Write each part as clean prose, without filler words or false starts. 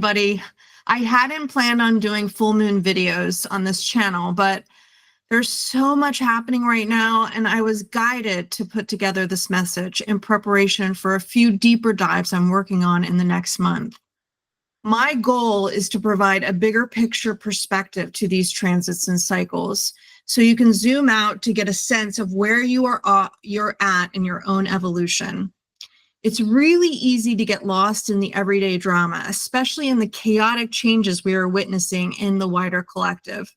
everybody. I hadn't planned on doing full moon videos on this channel, but there's so much happening right now, and I was guided to put together this message in preparation for a few deeper dives I'm working on in the next month. My goal is to provide a bigger picture perspective to these transits and cycles, so you can zoom out to get a sense of where you're at in your own evolution. It's really easy to get lost in the everyday drama, especially in the chaotic changes we are witnessing in the wider collective.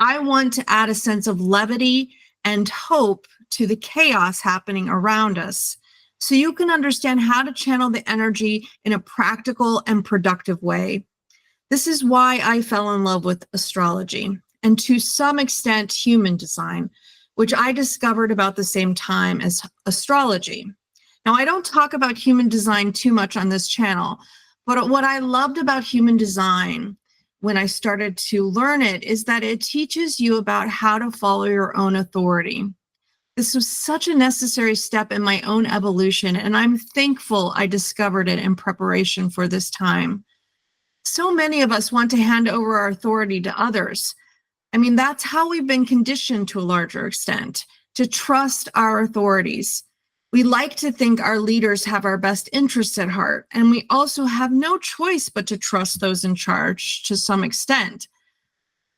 I want to add a sense of levity and hope to the chaos happening around us, so you can understand how to channel the energy in a practical and productive way. This is why I fell in love with astrology, and to some extent human design, which I discovered about the same time as astrology. Now, I don't talk about human design too much on this channel, but what I loved about human design when I started to learn it is that it teaches you about how to follow your own authority. This was such a necessary step in my own evolution, and I'm thankful I discovered it in preparation for this time. So many of us want to hand over our authority to others. I mean, that's how we've been conditioned to a larger extent, to trust our authorities. We like to think our leaders have our best interests at heart, and we also have no choice but to trust those in charge to some extent.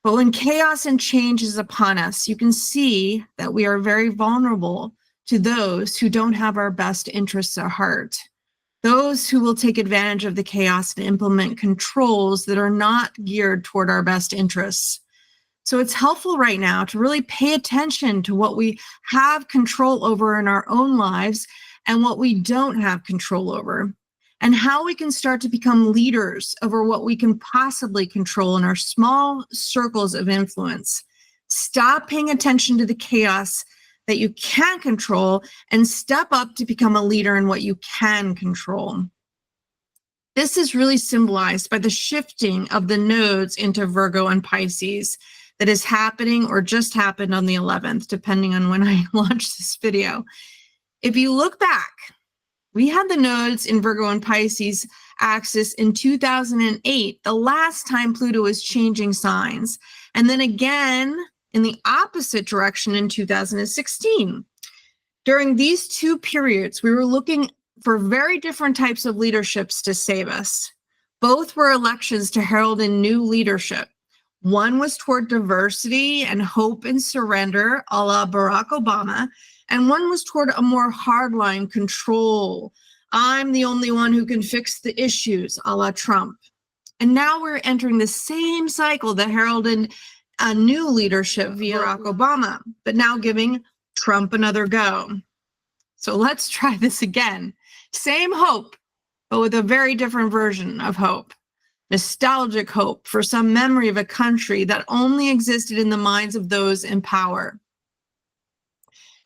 But when chaos and change is upon us, you can see that we are very vulnerable to those who don't have our best interests at heart, those who will take advantage of the chaos and implement controls that are not geared toward our best interests. So it's helpful right now to really pay attention to what we have control over in our own lives and what we don't have control over, and how we can start to become leaders over what we can possibly control in our small circles of influence. Stop paying attention to the chaos that you can't control and step up to become a leader in what you can control. This is really symbolized by the shifting of the nodes into Virgo and Pisces that is happening or just happened on the 11th, depending on when I launch this video. If you look back, we had the nodes in Virgo and Pisces axis in 2008, the last time Pluto was changing signs, and then again in the opposite direction in 2016. During these two periods, we were looking for very different types of leaderships to save us. Both were elections to herald in new leadership. One was toward diversity and hope and surrender, a la Barack Obama, and one was toward a more hardline control. I'm the only one who can fix the issues, a la Trump. And now we're entering the same cycle that heralded a new leadership via Barack Obama, but now giving Trump another go. So let's try this again. Same hope, but with a very different version of hope. Nostalgic hope for some memory of a country that only existed in the minds of those in power.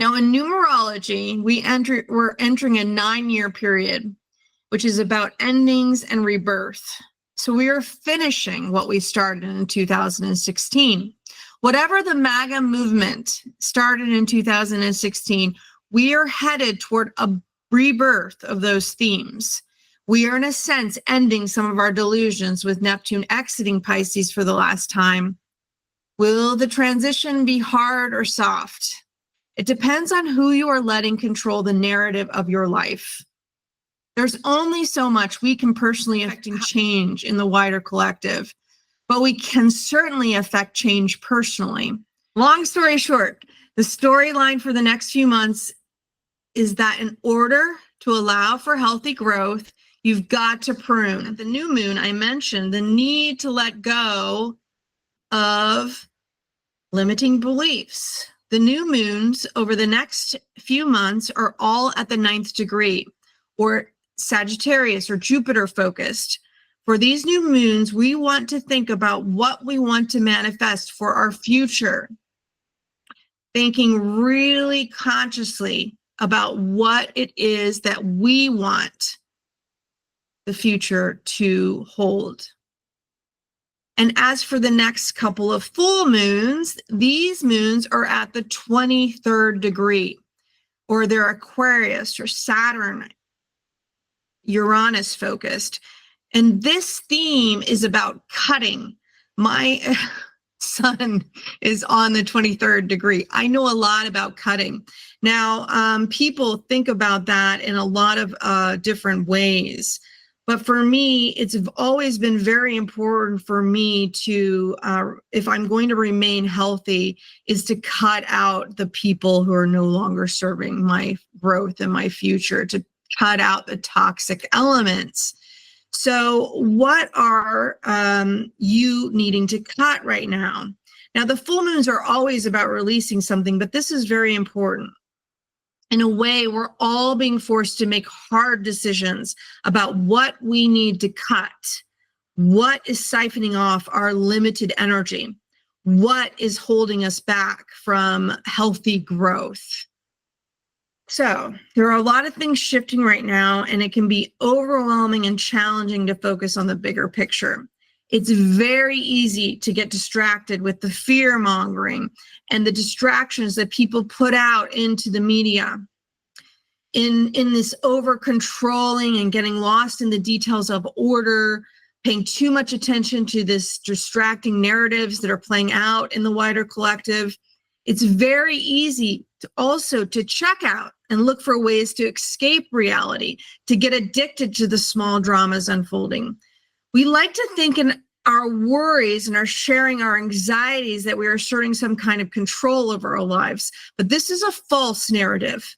Now, in numerology, we're entering a 9-year period, which is about endings and rebirth. So we are finishing what we started in 2016. Whatever the MAGA movement started in 2016, we are headed toward a rebirth of those themes. We are, in a sense, ending some of our delusions with Neptune exiting Pisces for the last time. Will the transition be hard or soft? It depends on who you are letting control the narrative of your life. There's only so much we can personally affect change in the wider collective, but we can certainly affect change personally. Long story short, the storyline for the next few months is that in order to allow for healthy growth, you've got to prune. At the new moon, I mentioned the need to let go of limiting beliefs. The new moons over the next few months are all at the 9th degree, or Sagittarius or Jupiter focused. For these new moons, we want to think about what we want to manifest for our future. Thinking really consciously about what it is that we want the future to hold. And as for the next couple of full moons, these moons are at the 23rd degree, or they're Aquarius or Saturn, Uranus focused. And this theme is about cutting. My son is on the 23rd degree. I know a lot about cutting. Now, people think about that in a lot of different ways. But for me, it's always been very important for me to, if I'm going to remain healthy, is to cut out the people who are no longer serving my growth and my future, to cut out the toxic elements. So what are you needing to cut right now? Now, the full moons are always about releasing something, but this is very important. In a way, we're all being forced to make hard decisions about what we need to cut, what is siphoning off our limited energy, what is holding us back from healthy growth. So there are a lot of things shifting right now, and it can be overwhelming and challenging to focus on the bigger picture. It's very easy to get distracted with the fear mongering and the distractions that people put out into the media. In this over controlling and getting lost in the details of order, paying too much attention to this distracting narratives that are playing out in the wider collective, it's very easy to also to check out and look for ways to escape reality, to get addicted to the small dramas unfolding. We like to think in our worries and our sharing our anxieties that we are asserting some kind of control over our lives, but this is a false narrative.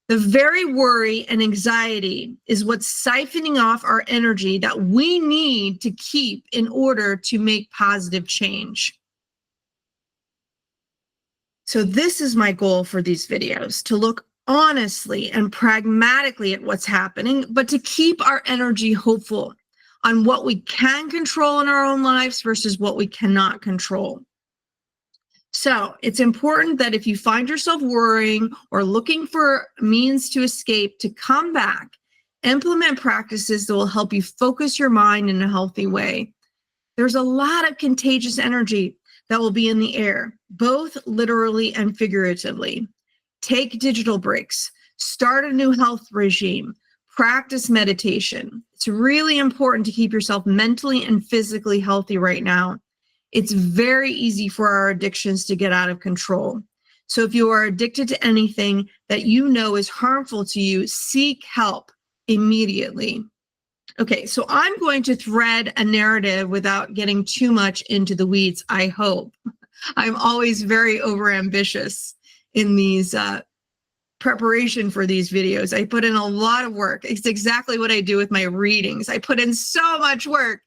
The very worry and anxiety is what's siphoning off our energy that we need to keep in order to make positive change. So this is my goal for these videos, to look honestly and pragmatically at what's happening, but to keep our energy hopeful on what we can control in our own lives versus what we cannot control. So it's important that if you find yourself worrying or looking for means to escape, to come back, implement practices that will help you focus your mind in a healthy way. There's a lot of contagious energy that will be in the air, both literally and figuratively. Take digital breaks, start a new health regime, practice meditation. It's really important to keep yourself mentally and physically healthy right now. It's very easy for our addictions to get out of control. So if you are addicted to anything that you know is harmful to you, seek help immediately. Okay, so I'm going to thread a narrative without getting too much into the weeds, I hope. I'm always very overambitious in these preparation for these videos. I put in a lot of work. It's exactly what I do with my readings. I put in so much work.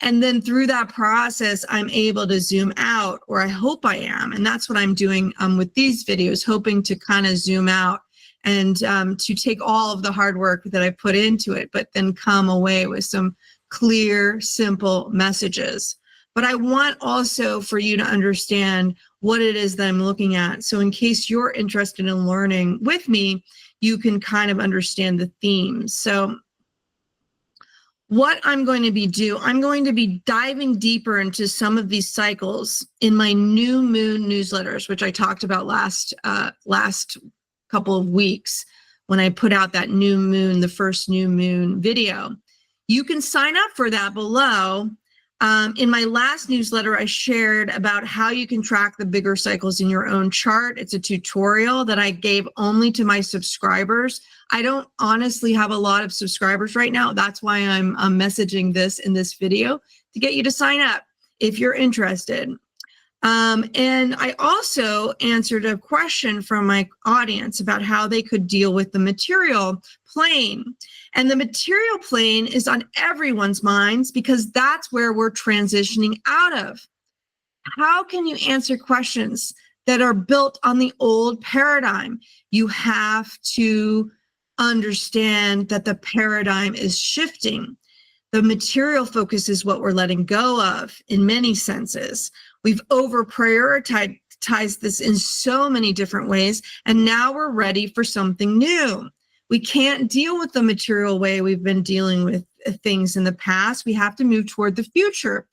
And then through that process, I'm able to zoom out, or I hope I am. And that's what I'm doing with these videos, hoping to kind of zoom out and to take all of the hard work that I put into it, but then come away with some clear, simple messages. But I want also for you to understand what it is that I'm looking at. So in case you're interested in learning with me, you can kind of understand the themes. So what I'm going to be diving deeper into some of these cycles in my new moon newsletters, which I talked about last couple of weeks when I put out that new moon, the first new moon video. You can sign up for that below. In my last newsletter, I shared about how you can track the bigger cycles in your own chart. It's a tutorial that I gave only to my subscribers. I don't honestly have a lot of subscribers right now. That's why I'm messaging this in this video to get you to sign up if you're interested. And I also answered a question from my audience about how they could deal with the material plane. And the material plane is on everyone's minds because that's where we're transitioning out of. How can you answer questions that are built on the old paradigm? You have to understand that the paradigm is shifting. The material focus is what we're letting go of in many senses. We've over prioritized this in so many different ways, and now we're ready for something new. We can't deal with the material way we've been dealing with things in the past. We have to move toward the future,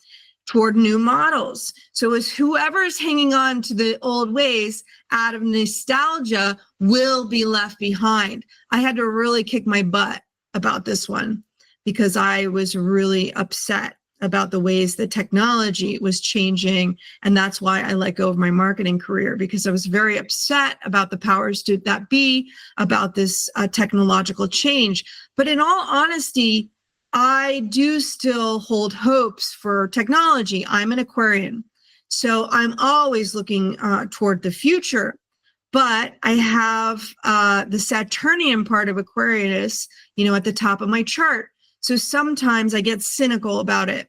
toward new models. So as whoever is hanging on to the old ways out of nostalgia will be left behind. I had to really kick my butt about this one because I was really upset about the ways that technology was changing. And that's why I let go of my marketing career, because I was very upset about the powers that be, about this technological change. But in all honesty, I do still hold hopes for technology. I'm an Aquarian, so I'm always looking toward the future. But I have the Saturnian part of Aquarius, at the top of my chart. So sometimes I get cynical about it.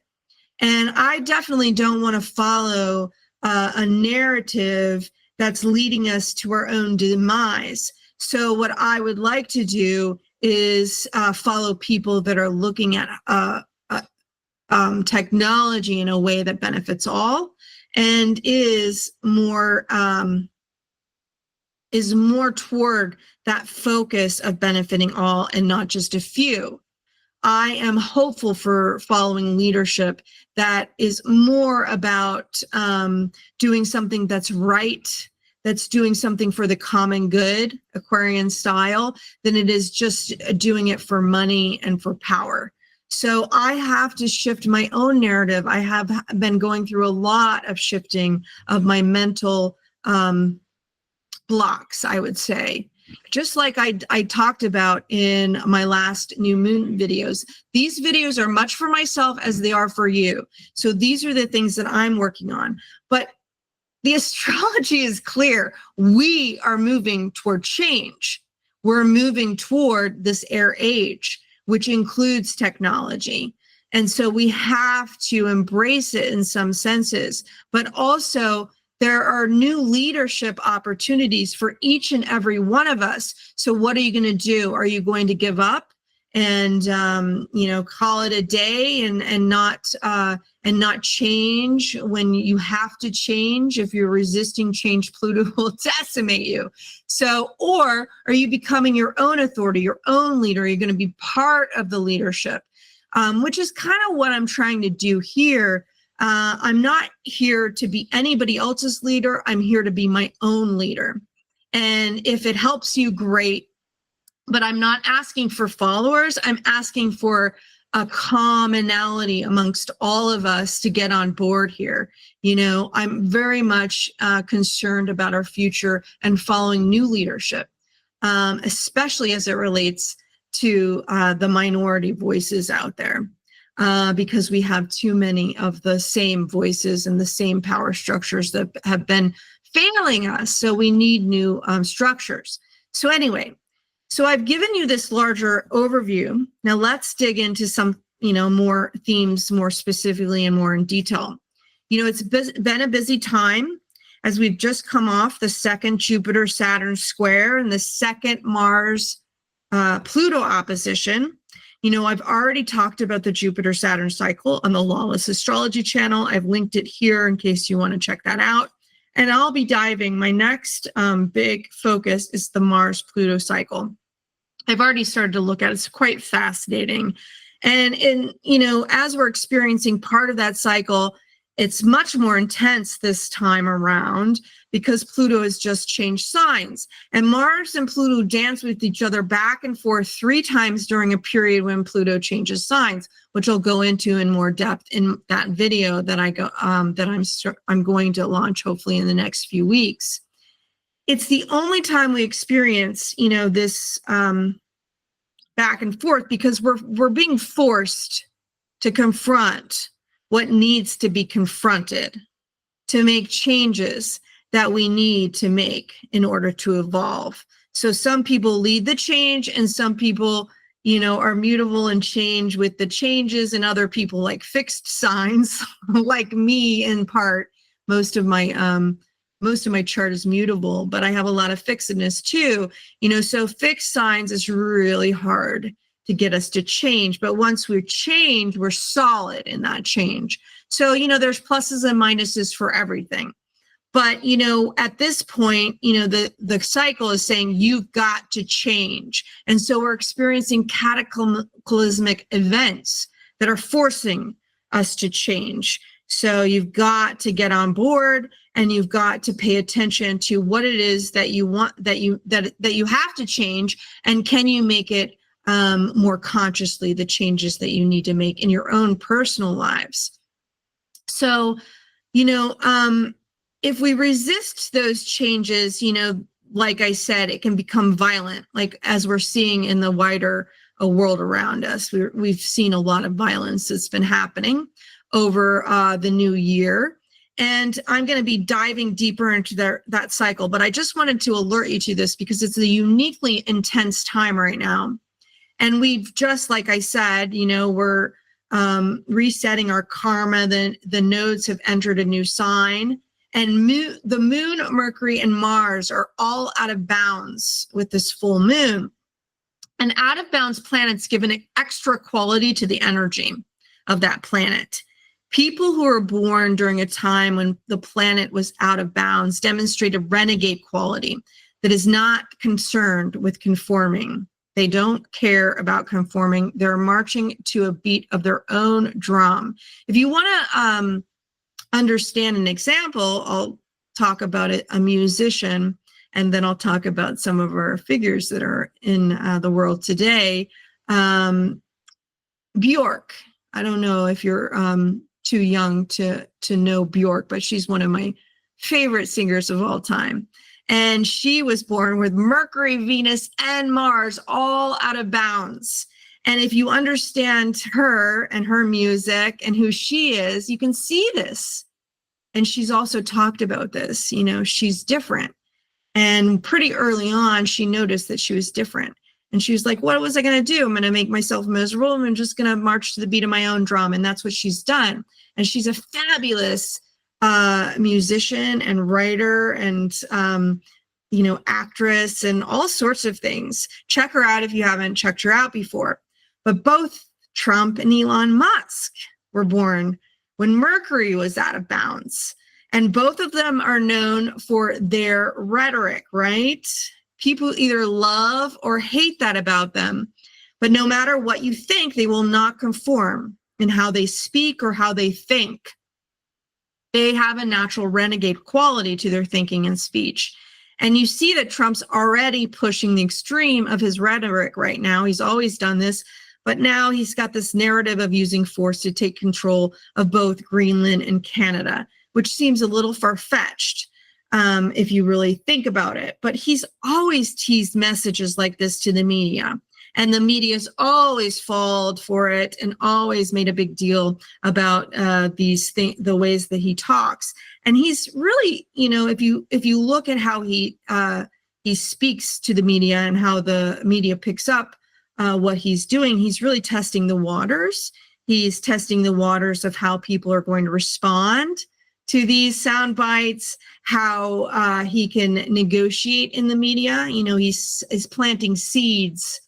And I definitely don't want to follow a narrative that's leading us to our own demise. So what I would like to do is follow people that are looking at technology in a way that benefits all and is more toward that focus of benefiting all and not just a few. I am hopeful for following leadership that is more about doing something that's right, that's doing something for the common good, Aquarian style, than it is just doing it for money and for power. So I have to shift my own narrative. I have been going through a lot of shifting of my mental blocks, I would say. Just like I talked about in my last new moon videos, these videos are much for myself as they are for you. So these are the things that I'm working on. But the astrology is clear. We are moving toward change. We're moving toward this air age, which includes technology. And so we have to embrace it in some senses, but also there are new leadership opportunities for each and every one of us. So what are you going to do? Are you going to give up and call it a day and not change when you have to change? If you're resisting change, Pluto will decimate you. So, or are you becoming your own authority, your own leader? You're going to be part of the leadership, which is kind of what I'm trying to do here. I'm not here to be anybody else's leader. I'm here to be my own leader. And if it helps you, great. But I'm not asking for followers. I'm asking for a commonality amongst all of us to get on board here. I'm very much concerned about our future and following new leadership, especially as it relates to the minority voices out there. Because we have too many of the same voices and the same power structures that have been failing us. So we need new structures. So anyway, so I've given you this larger overview. Now let's dig into some, more themes more specifically and more in detail. It's been a busy time as we've just come off the second Jupiter-Saturn square and the second Mars-Pluto opposition. I've already talked about the Jupiter-Saturn cycle on the Lawless Astrology channel. I've linked it here in case you want to check that out. And I'll be diving. My next big focus is the Mars-Pluto cycle. I've already started to look at it. It's quite fascinating. And as we're experiencing part of that cycle, it's much more intense this time around because Pluto has just changed signs. And Mars and Pluto dance with each other back and forth 3 times during a period when Pluto changes signs, which I'll go into in more depth in that video that I'm going to launch hopefully in the next few weeks. It's the only time we experience, this back and forth because we're being forced to confront what needs to be confronted, to make changes that we need to make in order to evolve. So some people lead the change and some people, are mutable and change with the changes, and other people like fixed signs like me in part. Most of my chart is mutable, but I have a lot of fixedness too. So fixed signs is really hard to get us to change. But once we change, we're solid in that change. So, there's pluses and minuses for everything. But, at this point, the cycle is saying you've got to change. And so we're experiencing cataclysmic events that are forcing us to change. So you've got to get on board and you've got to pay attention to what it is that you want, that you have to change, and can you make it more consciously the changes that you need to make in your own personal lives. So, if we resist those changes, like I said, it can become violent, like as we're seeing in the wider world around us. We've seen a lot of violence that's been happening over the new year. And I'm going to be diving deeper into that cycle. But I just wanted to alert you to this because it's a uniquely intense time right now. And we've just, like I said, we're resetting our karma. The nodes have entered a new sign. And the moon, Mercury, and Mars are all out of bounds with this full moon. And out of bounds planets give an extra quality to the energy of that planet. People who are born during a time when the planet was out of bounds demonstrate a renegade quality that is not concerned with conforming. They don't care about conforming. They're marching to a beat of their own drum. If you want to understand an example, I'll talk about it, a musician, and then I'll talk about some of our figures that are in the world today. Bjork. I don't know if you're too young to know Bjork, but she's one of my favorite singers of all time. And she was born with Mercury, Venus, and Mars all out of bounds. And if you understand her and her music and who she is, you can see this. And she's also talked about this, she's different. And pretty early on, she noticed that she was different. And she was like, what was I going to do? I'm going to make myself miserable. I'm just going to march to the beat of my own drum. And that's what she's done. And she's a fabulous musician and writer and, actress and all sorts of things. Check her out if you haven't checked her out before. But both Trump and Elon Musk were born when Mercury was out of bounds. And both of them are known for their rhetoric, right? People either love or hate that about them. But no matter what you think, they will not conform in how they speak or how they think. They have a natural renegade quality to their thinking and speech. And you see that Trump's already pushing the extreme of his rhetoric right now. He's always done this. But now he's got this narrative of using force to take control of both Greenland and Canada, which seems a little far-fetched if you really think about it. But he's always teased messages like this to the media. And the media's always fallen for it and always made a big deal about these things, the ways that he talks. And he's really, if you look at how he speaks to the media and how the media picks up what he's doing, he's really testing the waters. He's testing the waters of how people are going to respond to these sound bites, how he can negotiate in the media. He's planting seeds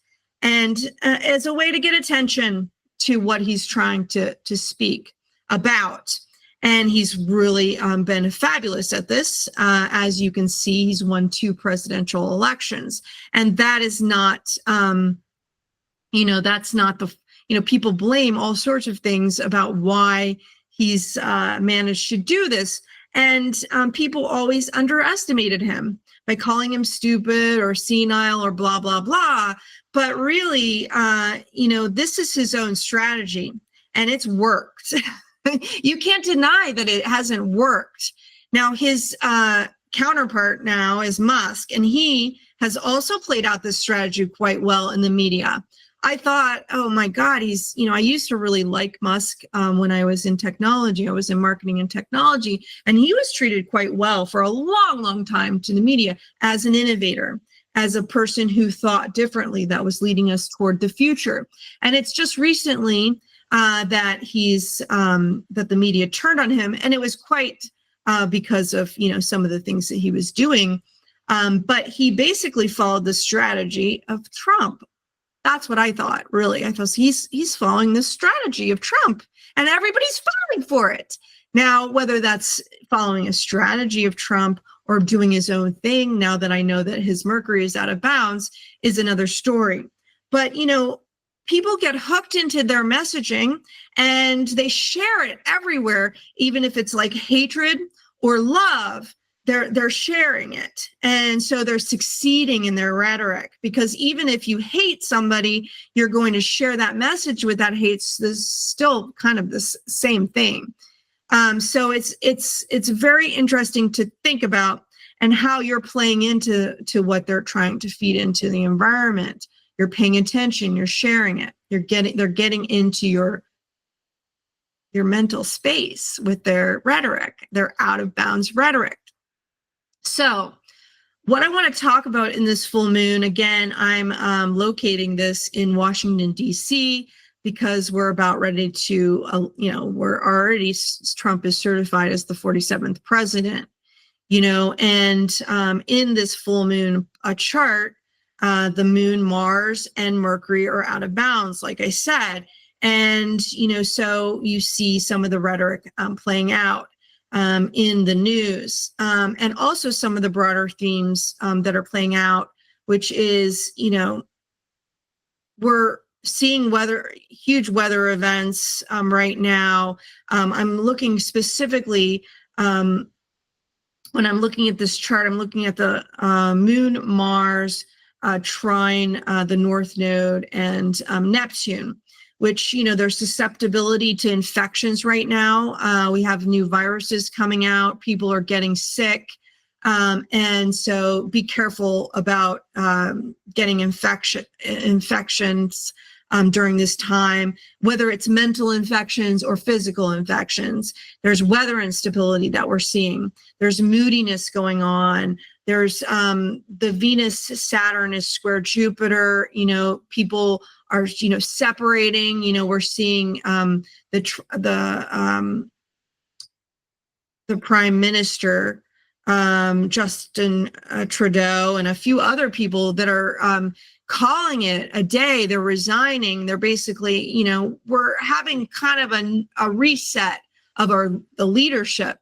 and as a way to get attention to what he's trying to speak about. And he's really been fabulous at this. As you can see, he's won 2 presidential elections. And that is not, that's not the, people blame all sorts of things about why he's managed to do this. And people always underestimated him by calling him stupid or senile or blah, blah, blah. But really, this is his own strategy and it's worked. You can't deny that it hasn't worked. Now, his counterpart now is Musk, and he has also played out this strategy quite well in the media. I thought, oh my God, he's, I used to really like Musk when I was in technology. I was in marketing and technology, and he was treated quite well for a long, long time to the media as an innovator, as a person who thought differently, that was leading us toward the future. And it's just recently that that the media turned on him, and it was quite because of, some of the things that he was doing. But he basically followed the strategy of Trump. That's what I thought, really. I thought he's following the strategy of Trump, and everybody's falling for it. Now, whether that's following a strategy of Trump or doing his own thing, now that I know that his Mercury is out of bounds, is another story. But, people get hooked into their messaging and they share it everywhere, even if it's like hatred or love. they're sharing it, and so they're succeeding in their rhetoric, because even if you hate somebody, you're going to share that message with that hate. This still kind of the same thing. So it's very interesting to think about, and how you're playing into what they're trying to feed into the environment. You're paying attention, you're sharing it, they're getting into your mental space with their rhetoric, their out of bounds rhetoric. So what I want to talk about in this full moon, again, I'm locating this in Washington, D.C., because we're about ready to, we're already, Trump is certified as the 47th president, and in this full moon chart, the moon, Mars, and Mercury are out of bounds, like I said. And, so you see some of the rhetoric playing out in the news, and also some of the broader themes that are playing out, which is, we're seeing huge weather events right now. I'm looking specifically, when I'm looking at this chart, I'm looking at the moon, Mars, trine the North Node, and Neptune, which, there's susceptibility to infections right now. We have new viruses coming out. People are getting sick. And so be careful about getting infections during this time, whether it's mental infections or physical infections. There's weather instability that we're seeing. There's moodiness going on. There's the Venus-Saturn is square Jupiter. People are, separating. We're seeing the Prime Minister, Justin Trudeau, and a few other people that are calling it a day. They're resigning. They're basically, we're having kind of a reset of the leadership.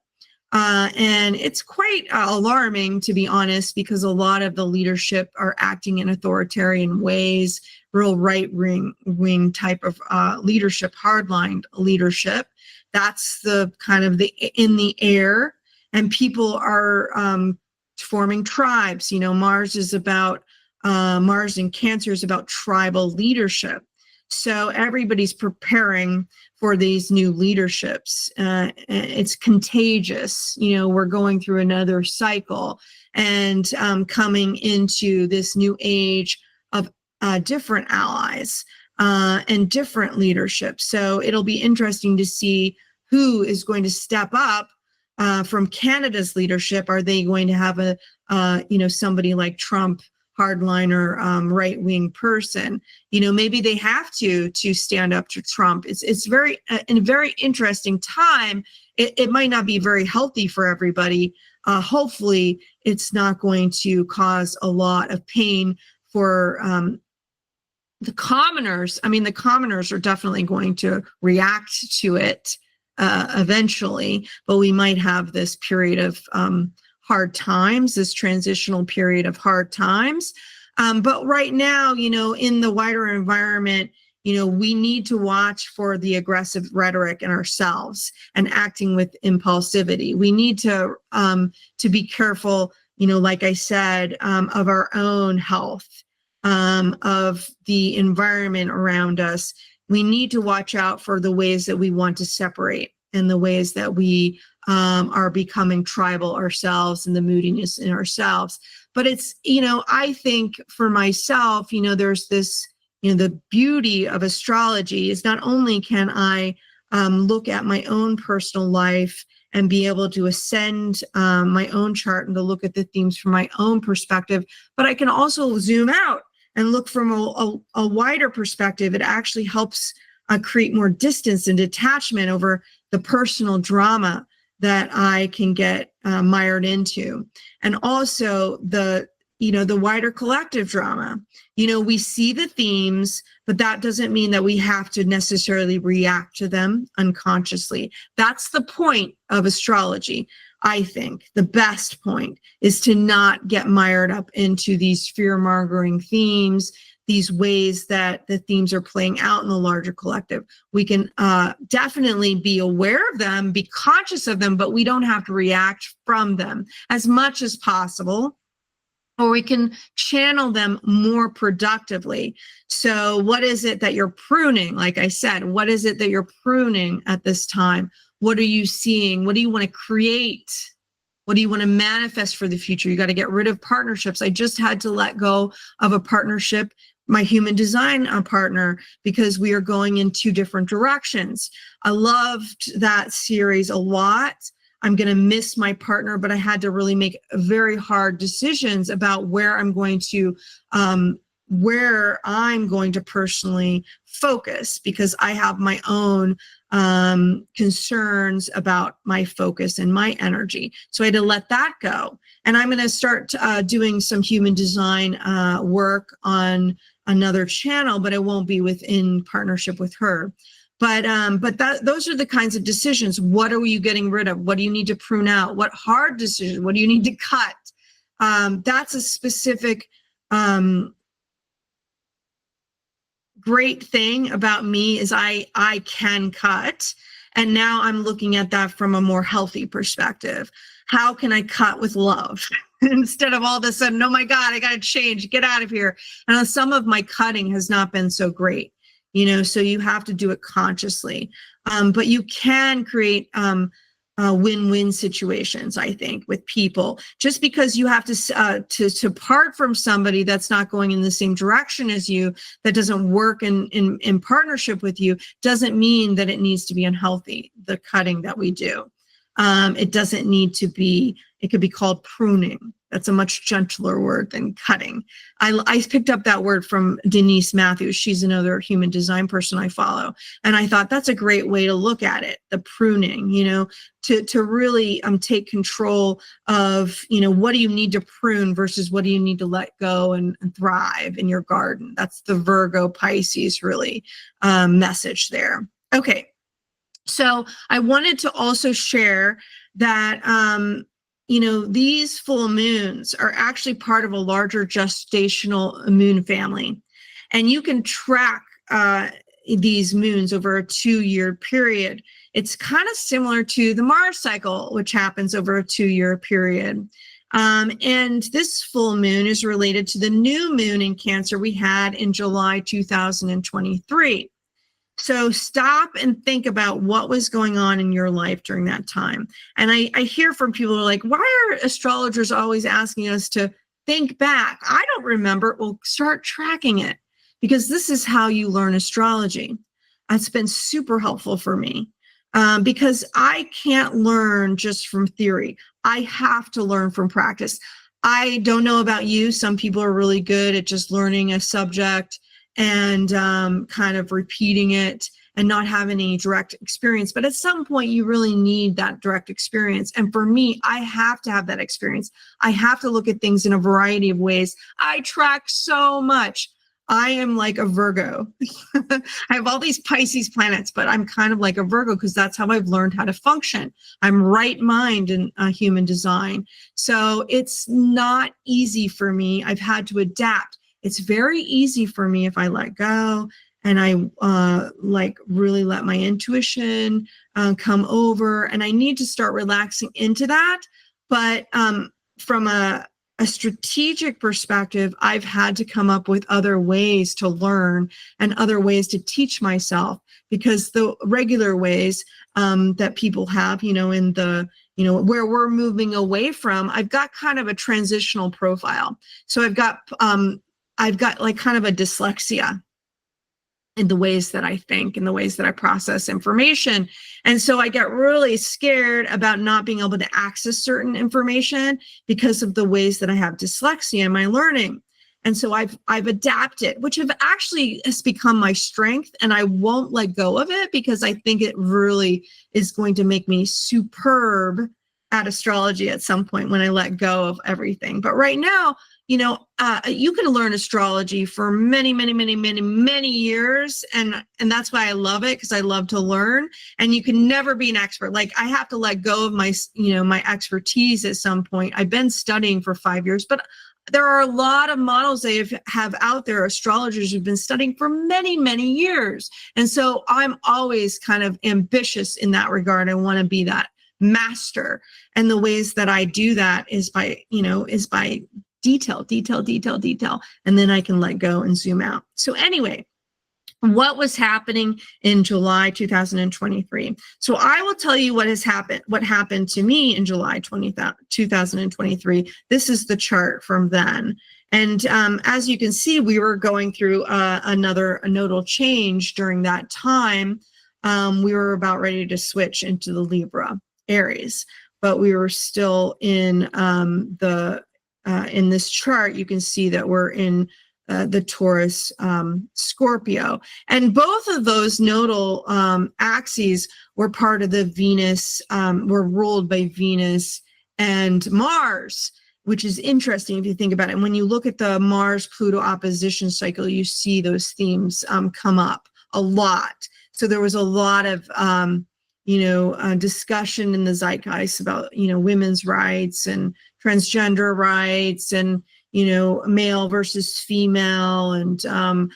And it's quite alarming, to be honest, because a lot of the leadership are acting in authoritarian ways, real right-wing type of leadership, hardline leadership. That's the kind of in the air, and people are forming tribes. Mars and Cancer is about tribal leadership. So everybody's preparing for these new leaderships. It's contagious. We're going through another cycle, and coming into this new age of different allies and different leadership. So it'll be interesting to see who is going to step up from Canada's leadership. Are they going to have somebody like Trump, hardliner, right-wing person? Maybe they have to stand up to Trump. It's very in a very interesting time. It might not be very healthy for everybody. Hopefully, it's not going to cause a lot of pain for the commoners. I mean, the commoners are definitely going to react to it eventually, but we might have this period of hard times, this transitional period of hard times. But right now, in the wider environment, we need to watch for the aggressive rhetoric in ourselves and acting with impulsivity. We need to be careful, like I said, of our own health, of the environment around us. We need to watch out for the ways that we want to separate, and the ways that we are becoming tribal ourselves, and the moodiness in ourselves. But it's, I think for myself, there's this, the beauty of astrology is not only can I look at my own personal life and be able to ascend my own chart and to look at the themes from my own perspective, but I can also zoom out and look from a wider perspective. It actually helps create more distance and detachment over the personal drama that I can get mired into. And also the wider collective drama. We see the themes, but that doesn't mean that we have to necessarily react to them unconsciously. That's the point of astrology. I think the best point is to not get mired up into these fear-mongering themes, these ways that the themes are playing out in the larger collective. We can definitely be aware of them, be conscious of them, but we don't have to react from them as much as possible, or we can channel them more productively. So what is it that you're pruning? Like I said, what is it that you're pruning at this time? What are you seeing? What do you want to create? What do you want to manifest for the future? You got to get rid of partnerships. I just had to let go of a partnership, my human design partner, because we are going in two different directions. I loved that series a lot. I'm going to miss my partner, but I had to really make very hard decisions about where I'm going to personally focus, because I have my own concerns about my focus and my energy. So I had to let that go. And I'm going to start doing some human design work on another channel, but it won't be within partnership with her. But those are the kinds of decisions. What are you getting rid of? What do you need to prune out? What hard decision? What do you need to cut? That's a specific great thing about me, is I can cut. And now I'm looking at that from a more healthy perspective. How can I cut with love? Instead of all of a sudden, oh my God, I got to change, get out of here. And some of my cutting has not been so great, so you have to do it consciously. But you can create win-win situations, I think, with people. Just because you have to part from somebody that's not going in the same direction as you, that doesn't work in partnership with you, doesn't mean that it needs to be unhealthy, the cutting that we do. It doesn't need to be, it could be called pruning. That's a much gentler word than cutting. I picked up that word from Denise Matthews. She's another human design person I follow. And I thought that's a great way to look at it, the pruning, to really take control of, what do you need to prune versus what do you need to let go and thrive in your garden. That's the Virgo Pisces really message there. Okay. So I wanted to also share that, these full moons are actually part of a larger gestational moon family. And you can track these moons over a 2-year period. It's kind of similar to the Mars cycle, which happens over a 2-year period. And this full moon is related to the new moon in Cancer we had in July 2023. So stop and think about what was going on in your life during that time. And I hear from people who are like, why are astrologers always asking us to think back? I don't remember. Well, start tracking it, because this is how you learn astrology. It's been super helpful for me because I can't learn just from theory. I have to learn from practice. I don't know about you. Some people are really good at just learning a subject and kind of repeating it and not having any direct experience. But at some point, you really need that direct experience. And for me, I have to have that experience. I have to look at things in a variety of ways. I track so much. I am like a Virgo. I have all these Pisces planets, but I'm kind of like a Virgo because that's how I've learned how to function. I'm right mind in human design. So it's not easy for me. I've had to adapt. It's very easy for me if I let go and I really let my intuition come over, and I need to start relaxing into that. But from a strategic perspective, I've had to come up with other ways to learn and other ways to teach myself, because the regular ways that people have, in the, where we're moving away from, I've got kind of a transitional profile. So I've got like kind of a dyslexia in the ways that I think, in the ways that I process information. And so I get really scared about not being able to access certain information because of the ways that I have dyslexia in my learning. And so I've adapted, which has become my strength, and I won't let go of it because I think it really is going to make me superb at astrology at some point when I let go of everything. But right now, you can learn astrology for many, many, many, many, many years. And that's why I love it, because I love to learn. And you can never be an expert. Like, I have to let go of my expertise at some point. I've been studying for 5 years, but there are a lot of models they have out there, astrologers who've been studying for many, many years. And so I'm always kind of ambitious in that regard. I want to be that master. And the ways that I do that is by, detail, detail, detail, detail. And then I can let go and zoom out. So anyway, what was happening in July 2023. So I will tell you what happened to me in July 2023. This is the chart from then. And as you can see, we were going through a nodal change during that time. We were about ready to switch into the Libra Aries, but we were still in in this chart. You can see that we're in the Taurus Scorpio. And both of those nodal axes were part of the Venus, were ruled by Venus and Mars, which is interesting if you think about it. And when you look at the Mars-Pluto opposition cycle, you see those themes come up a lot. So there was a lot of, discussion in the zeitgeist about, women's rights and transgender rights and, male versus female and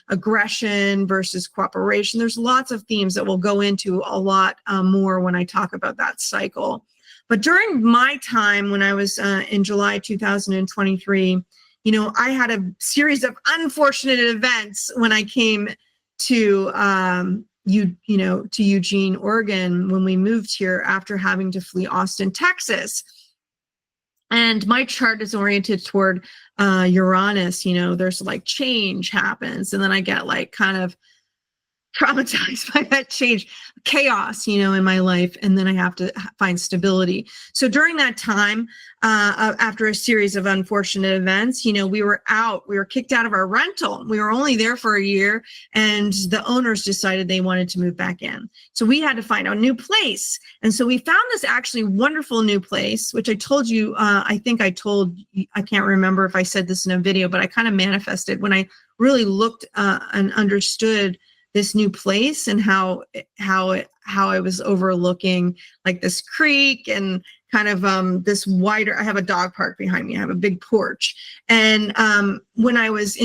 aggression versus cooperation. There's lots of themes that we'll go into a lot more when I talk about that cycle. But during my time when I was in July 2023, I had a series of unfortunate events when I came to, to Eugene, Oregon, when we moved here after having to flee Austin, Texas. And my chart is oriented toward Uranus. There's like change happens, and then I get like kind of traumatized by that change, chaos, in my life, and then I have to find stability. So during that time, after a series of unfortunate events, we were kicked out of our rental. We were only there for a year, and the owners decided they wanted to move back in. So we had to find a new place. And so we found this actually wonderful new place, which I told you, I can't remember if I said this in a video, but I kind of manifested when I really looked and understood this new place and how I was overlooking like this creek and kind of this wider. I have a dog park behind me. I have a big porch. And when I was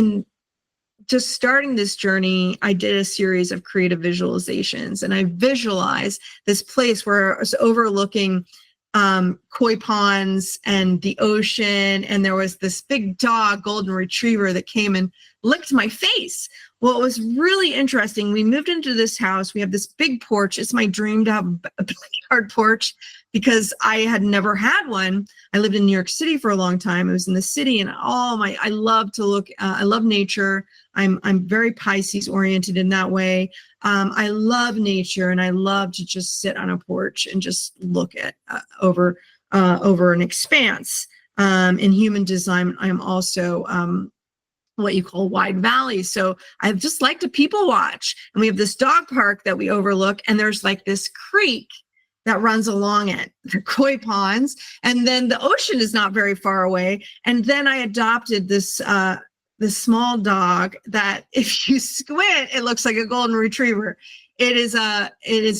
just starting this journey, I did a series of creative visualizations, and I visualized this place where I was overlooking koi ponds and the ocean, and there was this big dog, golden retriever, that came and licked my face. Well, it was really interesting. We moved into this house. We have this big porch. It's my dream to have a backyard porch because I had never had one. I lived in New York City for a long time. I was in the city, and I love to look. I love nature. I'm very Pisces oriented in that way. I love nature, and I love to just sit on a porch and just look at over an expanse. In human design, I'm also what you call wide valley. So I just like to people watch. And we have this dog park that we overlook, and there's like this creek that runs along it, the koi ponds. And then the ocean is not very far away. And then I adopted this small dog that if you squint, it looks like a golden retriever. It is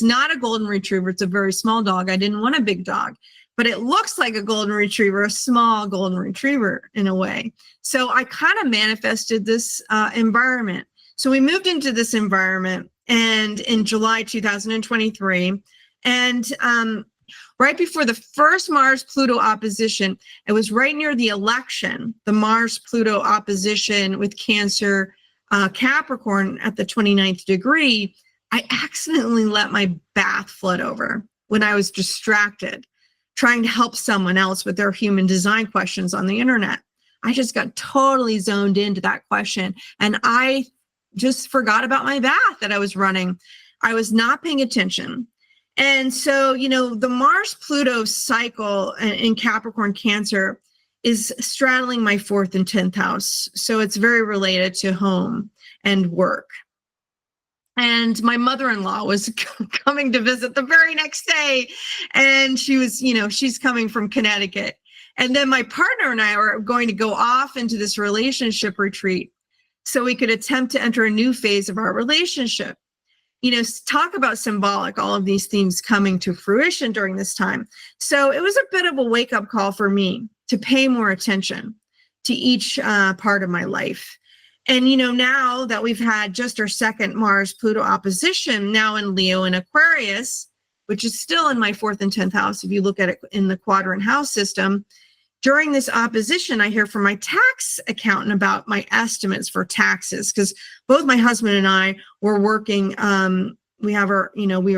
not a golden retriever. It's a very small dog. I didn't want a big dog, but it looks like a golden retriever, a small golden retriever in a way. So I kind of manifested this environment. So we moved into this environment and in July 2023, and right before the first Mars-Pluto opposition, it was right near the election, the Mars-Pluto opposition with Cancer, Capricorn at the 29th degree, I accidentally let my bath flood over when I was distracted, trying to help someone else with their human design questions on the internet. I just got totally zoned into that question, and I just forgot about my bath that I was running. I was not paying attention. And so, the Mars-Pluto cycle in Capricorn Cancer is straddling my 4th and 10th house. So it's very related to home and work. And my mother-in-law was coming to visit the very next day. And she was, she's coming from Connecticut. And then my partner and I were going to go off into this relationship retreat so we could attempt to enter a new phase of our relationship. Talk about symbolic, all of these themes coming to fruition during this time. So it was a bit of a wake-up call for me to pay more attention, to each part of my life. And, now that we've had just our second Mars-Pluto opposition now in Leo and Aquarius, which is still in my 4th and 10th house, if you look at it in the quadrant house system, during this opposition, I hear from my tax accountant about my estimates for taxes, because both my husband and I were working, we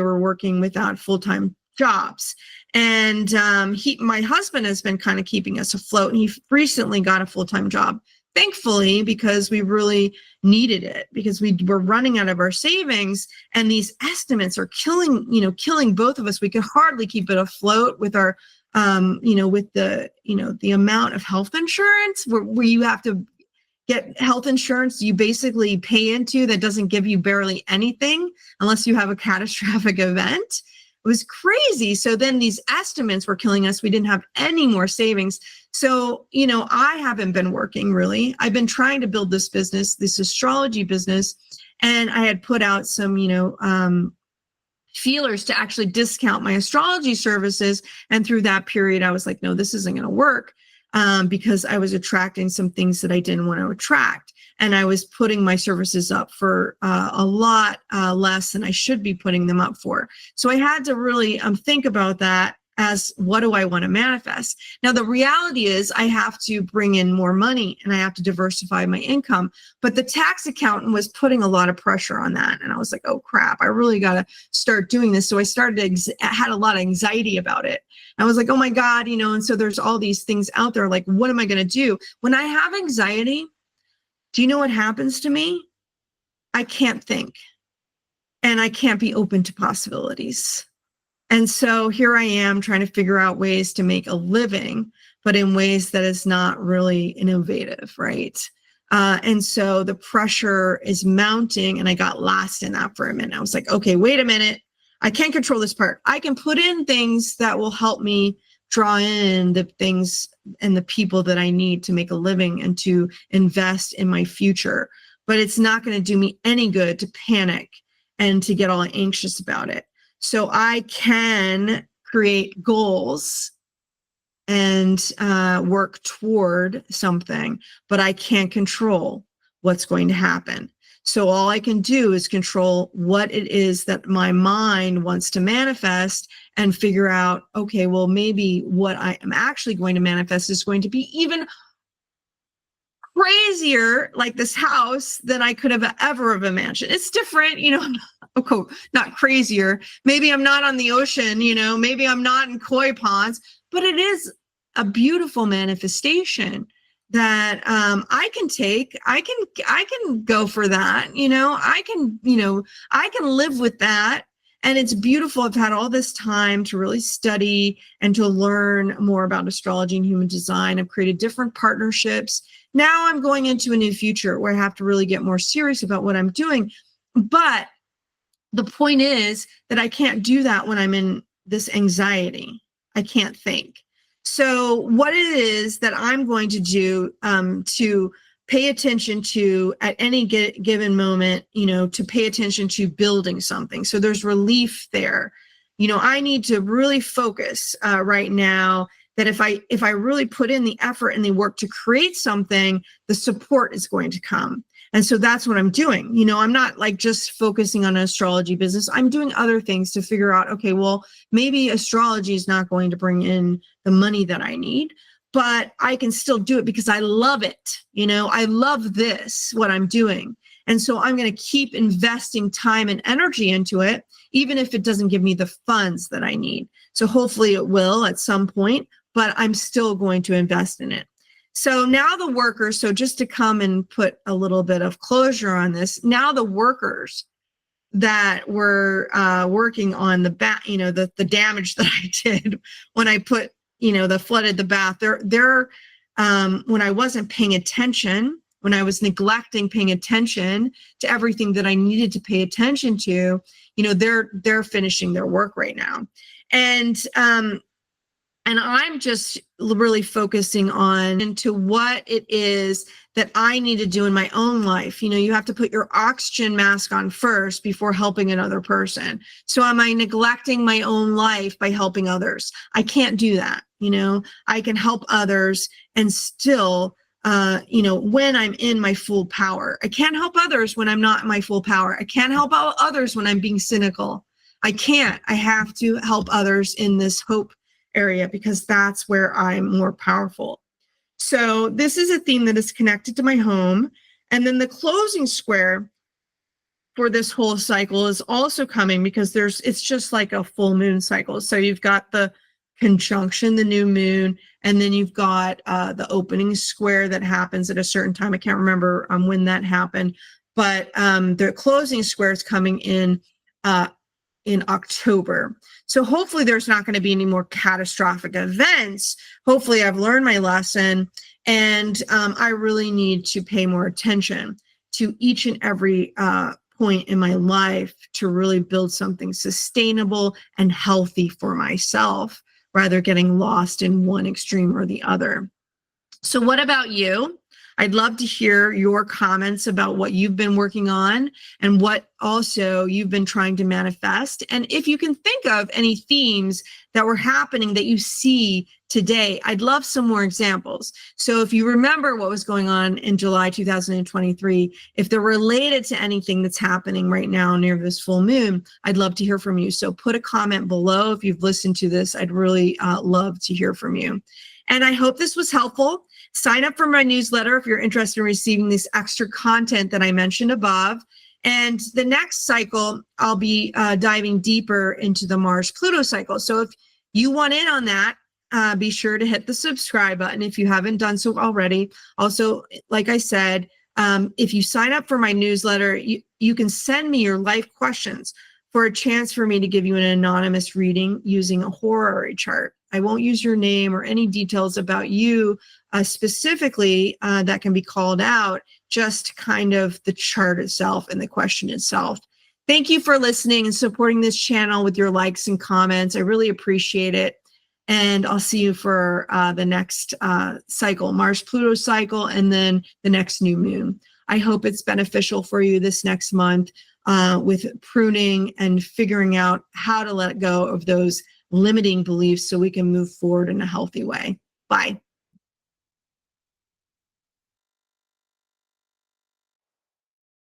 were working without full-time jobs. And my husband has been kind of keeping us afloat, and he recently got a full-time job, thankfully, because we really needed it, because we were running out of our savings, and these estimates are killing both of us. We could hardly keep it afloat with our with the amount of health insurance where you have to get health insurance you basically pay into that doesn't give you barely anything unless you have a catastrophic event. It was crazy. So then these estimates were killing us. We didn't have any more savings. So, I haven't been working really. I've been trying to build this business, this astrology business, and I had put out some, feelers to actually discount my astrology services. And through that period, I was like, no, this isn't going to work, because I was attracting some things that I didn't want to attract. And I was putting my services up for a lot less than I should be putting them up for. So I had to really think about that as, what do I want to manifest? Now, the reality is I have to bring in more money and I have to diversify my income. But the tax accountant was putting a lot of pressure on that. And I was like, oh, crap, I really got to start doing this. So I had a lot of anxiety about it. I was like, oh, my God, and so there's all these things out there. Like, what am I going to do? When I have anxiety, do you know what happens to me? I can't think, and I can't be open to possibilities. And so here I am trying to figure out ways to make a living, but in ways that is not really innovative, right? And so the pressure is mounting, and I got lost in that for a minute. I was like, okay, wait a minute. I can't control this part. I can put in things that will help me draw in the things and the people that I need to make a living and to invest in my future. But it's not going to do me any good to panic and to get all anxious about it. So I can create goals and work toward something, but I can't control what's going to happen. So all I can do is control what it is that my mind wants to manifest and figure out, okay, well, maybe what I am actually going to manifest is going to be even crazier, like this house, than I could have ever have imagined. It's different, okay, not crazier. Maybe I'm not on the ocean, maybe I'm not in koi ponds, but it is a beautiful manifestation that I can take. I can go for that. I can live with that. And it's beautiful. I've had all this time to really study and to learn more about astrology and human design. I've created different partnerships. Now I'm going into a new future where I have to really get more serious about what I'm doing. But the point is that I can't do that when I'm in this anxiety. I can't think. So what it is that I'm going to do to pay attention to at any given moment, to pay attention to building something. So there's relief there. I need to really focus right now that if I really put in the effort and the work to create something, the support is going to come. And so that's what I'm doing. I'm not like just focusing on an astrology business. I'm doing other things to figure out, okay, well, maybe astrology is not going to bring in the money that I need, but I can still do it because I love it. I love what I'm doing. And so I'm going to keep investing time and energy into it, even if it doesn't give me the funds that I need. So hopefully it will at some point, but I'm still going to invest in it. So now the workers, so just to come and put a little bit of closure on this, now the workers that were working on the the damage that I did when I put, flooded the bath, they're when I wasn't paying attention, when I was neglecting paying attention to everything that I needed to pay attention to, they're finishing their work right now. And I'm just really focusing on into what it is that I need to do in my own life. You have to put your oxygen mask on first before helping another person. So am I neglecting my own life by helping others? I can't do that. I can help others and still when I'm in my full power. I can't help others when I'm not in my full power. I can't help others when I'm being cynical. I can't. I have to help others in this hope area because that's where I'm more powerful. So this is a theme that is connected to my home. And then the closing square for this whole cycle is also coming because it's just like a full moon cycle. So you've got the conjunction, the new moon, and then you've got the opening square that happens at a certain time. I can't remember when that happened, but the closing square is coming in October. So hopefully there's not going to be any more catastrophic events. Hopefully I've learned my lesson, and I really need to pay more attention to each and every point in my life to really build something sustainable and healthy for myself, rather getting lost in one extreme or the other. So what about you? I'd love to hear your comments about what you've been working on and what also you've been trying to manifest. And if you can think of any themes that were happening that you see today, I'd love some more examples. So if you remember what was going on in July 2023, if they're related to anything that's happening right now near this full moon, I'd love to hear from you. So put a comment below if you've listened to this. I'd really love to hear from you. And I hope this was helpful. Sign up for my newsletter if you're interested in receiving this extra content that I mentioned above. And the next cycle, I'll be diving deeper into the Mars-Pluto cycle. So if you want in on that, be sure to hit the subscribe button if you haven't done so already. Also, like I said, if you sign up for my newsletter, you can send me your life questions for a chance for me to give you an anonymous reading using a horary chart. I won't use your name or any details about you specifically that can be called out, just kind of the chart itself and the question itself. Thank you for listening and supporting this channel with your likes and comments. I really appreciate it. And I'll see you for the next cycle, Mars-Pluto cycle, and then the next new moon. I hope it's beneficial for you this next month with pruning and figuring out how to let go of those limiting beliefs so we can move forward in a healthy way. Bye.